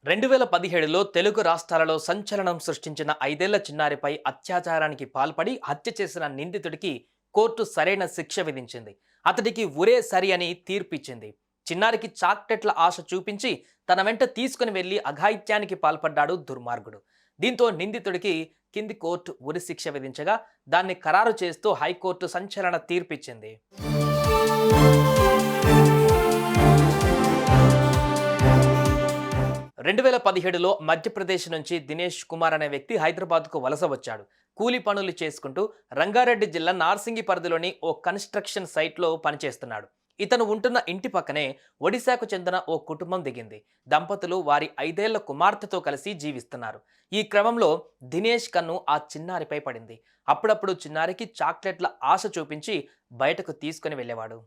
2017లో తెలుగు రాష్ట్రాలలో సంచలనం సృష్టించిన 5 ఏళ్ల చిన్నారిపై అత్యాచారానికి పాల్పడి హత్య చేసిన నిందితుడికి కోర్టు సరైన శిక్ష విధించింది. అతడికి ఉరే సరి అని తీర్పిచ్చింది. చిన్నారికి చాక్లెట్ల ఆశ చూపించి తన వెంట తీసుకుని వెళ్లి అఘాయిత్యానికి పాల్పడ్డాడు దుర్మార్గుడు. దీంతో నిందితుడికి కింది కోర్టు ఉరి శిక్ష విధించగా దాన్ని ఖరారు చేస్తూ హైకోర్టు సంచలన తీర్పిచ్చింది. 2017లో మధ్యప్రదేశ్ నుంచి దినేష్ కుమార్ అనే వ్యక్తి హైదరాబాద్కు వలస వచ్చాడు. కూలి పనులు చేసుకుంటూ రంగారెడ్డి జిల్లా నార్సింగి పరిధిలోని ఓ కన్స్ట్రక్షన్ సైట్లో పనిచేస్తున్నాడు. ఇతను ఉంటున్న ఇంటి పక్కనే ఒడిశాకు చెందిన ఓ కుటుంబం దిగింది. దంపతులు వారి 5 ఏళ్ల కుమార్తెతో కలిసి జీవిస్తున్నారు. ఈ క్రమంలో దినేష్ కన్ను ఆ చిన్నారిపై పడింది. అప్పుడప్పుడు చిన్నారికి చాక్లెట్ల ఆశ చూపించి బయటకు తీసుకుని వెళ్ళేవాడు.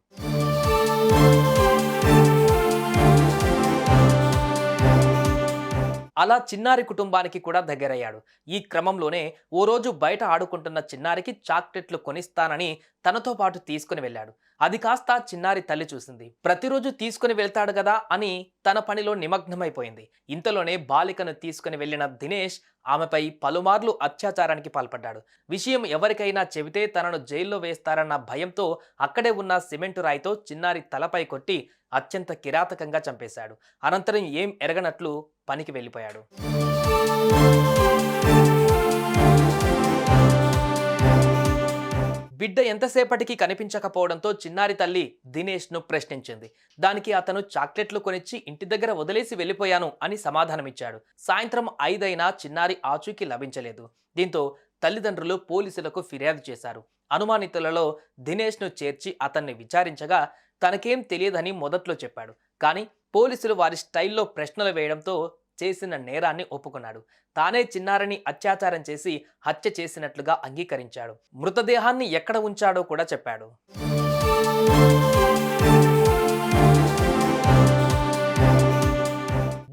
అలా చిన్నారి కుటుంబానికి కూడా దగ్గరయ్యాడు. ఈ క్రమంలోనే ఓ రోజు బయట ఆడుకుంటున్న చిన్నారికి చాక్లెట్లు కొనిస్తానని తనతో పాటు తీసుకుని వెళ్ళాడు. అది కాస్త చిన్నారి తల్లి చూసింది. ప్రతిరోజు తీసుకుని వెళ్తాడు కదా అని తన పనిలో నిమగ్నమైపోయింది. ఇంతలోనే బాలికను తీసుకుని వెళ్లిన దినేష్ ఆమెపై పలుమార్లు అత్యాచారానికి పాల్పడ్డాడు. విషయం ఎవరికైనా చెబితే తనను జైల్లో వేస్తారన్న భయంతో అక్కడే ఉన్న సిమెంటు రాయితో చిన్నారి తలపై కొట్టి అత్యంత కిరాతకంగా చంపేశాడు. అనంతరం ఏం ఎరగనట్లు పనికి వెళ్ళిపోయాడు. బిడ్డ ఎంతసేపటికి కనిపించకపోవడంతో చిన్నారి తల్లి దినేష్ను ప్రశ్నించింది. దానికి అతను చాక్లెట్లు కొనిచ్చి ఇంటి దగ్గర వదిలేసి వెళ్ళిపోయాను అని సమాధానమిచ్చాడు. సాయంత్రం 5 అయినా చిన్నారి ఆచూకీ లభించలేదు. దీంతో తల్లిదండ్రులు పోలీసులకు ఫిర్యాదు చేశారు. అనుమానితులలో దినేష్ను చేర్చి అతన్ని విచారించగా తనకేం తెలియదని మొదట్లో చెప్పాడు. కానీ పోలీసులు వారి స్టైల్లో ప్రశ్నలు వేయడంతో చేసిన నేరాన్ని ఒప్పుకున్నాడు. తానే చిన్నారిని అత్యాచారం చేసి హత్య చేసినట్లుగా అంగీకరించాడు. మృతదేహాన్ని ఎక్కడ ఉంచాడో కూడా చెప్పాడు.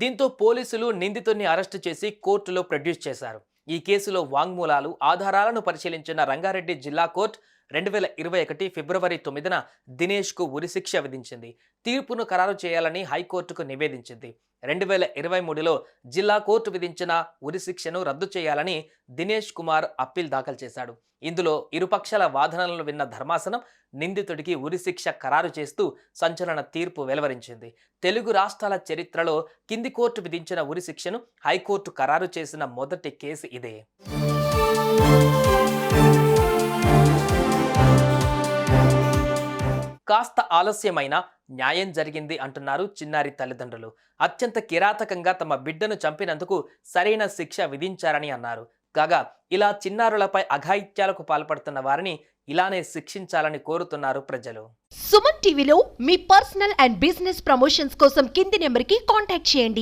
దీంతో పోలీసులు నిందితుడిని అరెస్టు చేసి కోర్టులో ప్రొడ్యూస్ చేశారు. ఈ కేసులో వాంగ్మూలాలు, ఆధారాలను పరిశీలించిన రంగారెడ్డి జిల్లా కోర్టు 2021 ఫిబ్రవరి 9న దినేష్కు ఉరిశిక్ష విధించింది. తీర్పును ఖరారు చేయాలని హైకోర్టుకు నివేదించింది. 2023లో జిల్లా కోర్టు విధించిన ఉరిశిక్షను రద్దు చేయాలని దినేష్ కుమార్ అప్పీల్ దాఖలు చేశాడు. ఇందులో ఇరుపక్షాల వాదనలను విన్న ధర్మాసనం నిందితుడికి ఉరిశిక్ష ఖరారు చేస్తూ సంచలన తీర్పు వెలువరించింది. తెలుగు రాష్ట్రాల చరిత్రలో కింది కోర్టు విధించిన ఉరిశిక్షను హైకోర్టు ఖరారు చేసిన మొదటి కేసు ఇదే. కాస్త ఆలస్యమైన న్యాయం జరిగింది అంటున్నారు చిన్నారి తల్లిదండ్రులు. అత్యంత కిరాతకంగా తమ బిడ్డను చంపినందుకు సరైన శిక్ష విధించారని అన్నారు. కాగా ఇలా చిన్నారులపై అఘాయిత్యాలకు పాల్పడుతున్న వారిని ఇలానే శిక్షించాలని కోరుతున్నారు ప్రజలు. సుమన్ టీవీలో మీ పర్సనల్ అండ్ బిజినెస్ ప్రమోషన్స్ కోసం కింది నెంబర్కి కాంటాక్ట్ చేయండి.